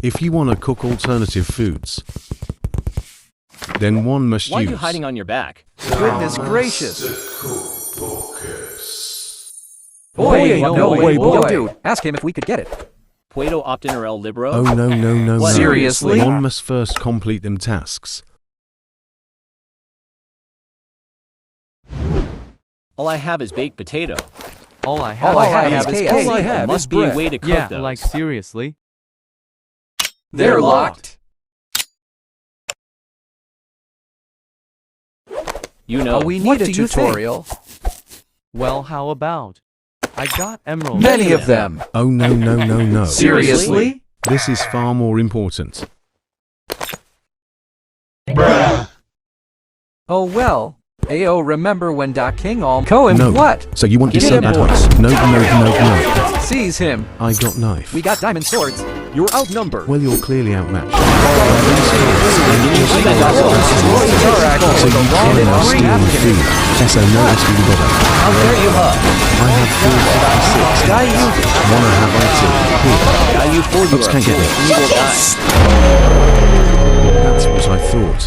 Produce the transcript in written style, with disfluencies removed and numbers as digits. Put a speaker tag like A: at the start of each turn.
A: If you want to cook alternative foods, then one must
B: Why are
A: use...
B: you hiding on your back?
C: Goodness gracious.
D: Boy,
C: no way, boy.
D: Dude, ask him if we could get it.
B: Puedo obtener el libro?
A: Oh no.
B: What?
C: Seriously?
A: One must first complete them tasks.
B: All I have is baked potato.
D: All I have is
B: There
D: cake.
B: must be a way to cook those.
E: like seriously.
C: They're locked.
B: You know,
C: We
D: What
C: need a
D: do you
C: tutorial.
E: Well, how about? I got emeralds.
C: Many of them.
A: Oh no.
C: Seriously?
A: This is far more important.
C: Oh well. Ayo, remember when Da King Alco and
A: No.
C: what?
A: So you want to
C: Get
A: sell
C: him,
A: that
C: boys.
A: house? No.
C: Seize him.
A: I got knife.
D: We got diamond swords. You're outnumbered.
A: Well, you're clearly outmatched.
C: So
A: So you can now steal the food. So no SB bother.
B: how dare you hug?
A: I have 456.
C: Guy, you
A: Wanna have IT? Here.
B: Guy, you fool, you
A: Oops,
B: are
A: can't get it.
B: evil guy.
A: That's what I thought.